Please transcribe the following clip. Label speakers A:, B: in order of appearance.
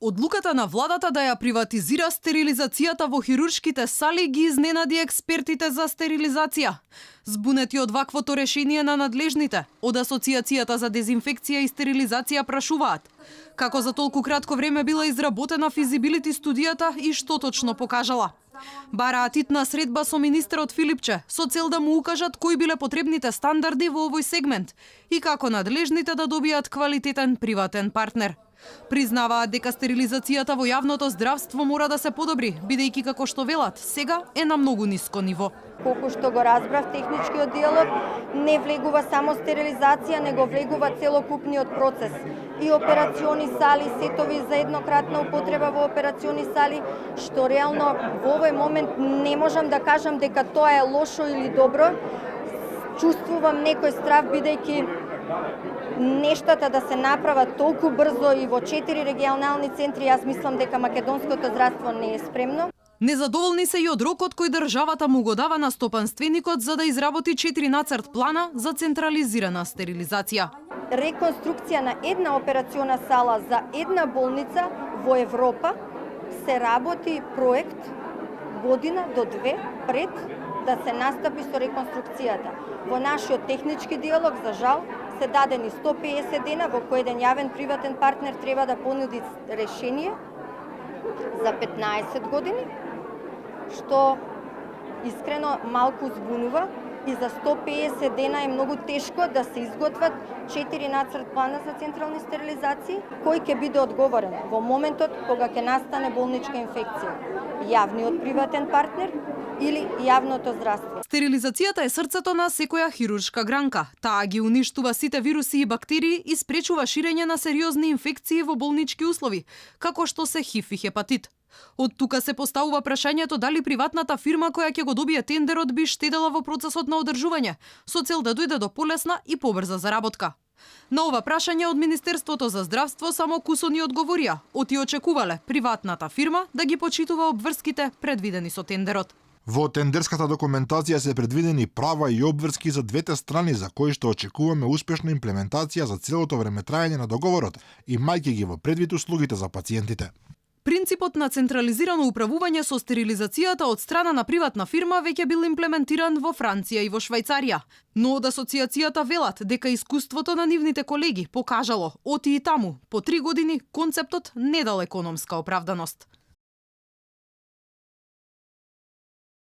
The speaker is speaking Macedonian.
A: Одлуката на владата да ја приватизира стерилизацијата во хируршките сали ги изненади експертите за стерилизација. Збунети од ваквото решение на надлежните, од Асоциацијата за дезинфекција и стерилизација прашуваат како за толку кратко време била изработена физибилити студијата и што точно покажала. Бараат итна средба со министерот Филипче со цел да му укажат кои биле потребните стандарди во овој сегмент и како надлежните да добијат квалитетен приватен партнер. Признаваат дека стерилизацијата во јавното здравство мора да се подобри, бидејќи како што велат, сега е на многу ниско ниво.
B: Колку што го разбрав, техничкиот диалог не влегува само стерилизација, него влегува целокупниот процес. И операциони сали, сетови за еднократна употреба во операциони сали, што реално во овој момент не можам да кажам дека тоа е лошо или добро. Чувствувам некој страв, бидејќи нештата да се направат толку брзо и во 4 регионални центри, јас мислам дека македонското здравство не е спремно.
A: Незадоволни се и од рокот кој државата му го дава на стопанственикот за да изработи 4 нацрт плана за централизирана стерилизација.
B: Реконструкција на една операциона сала за една болница во Европа се работи проект година до 2 пред да се настапи со реконструкцијата. Во нашиот технички диалог, за жал, се дадени 150 дена во кој еден јавен приватен партнер треба да понуди решение за 15 години, што искрено малку збунува и за 150 дена е многу тешко да се изготват 4 нацрт плана за централни стерилизации. Кој ќе биде одговорен во моментот кога ќе настане болничка инфекција? Јавниот приватен партнер или јавното здравство?
A: Стерилизацијата е срцето на секоја хируршка гранка. Таа ги уништува сите вируси и бактерии и спречува ширење на сериозни инфекции во болнички услови, како што се ХИВ и хепатит. Од тука се поставува прашањето дали приватната фирма која ќе го добие тендерот би штедела во процесот на одржување, со цел да дојде до полесна и побрза заработка. На ова прашање од Министерството за здравство само кусони одговорија, оти очекувале приватната фирма да ги почитува обврските предвидени со тендерот.
C: Во тендерската документација се предвидени права и обврски за двете страни за кои што очекуваме успешна имплементација за целото време траење на договорот, имајќи ги во предвид услугите за пациентите.
A: Принципот на централизирано управување со стерилизацијата од страна на приватна фирма веќе бил имплементиран во Франција и во Швајцарија. Но од Асоциацијата велат дека искуството на нивните колеги покажало, оти и таму, по 3 години, концептот не дал економска оправданост.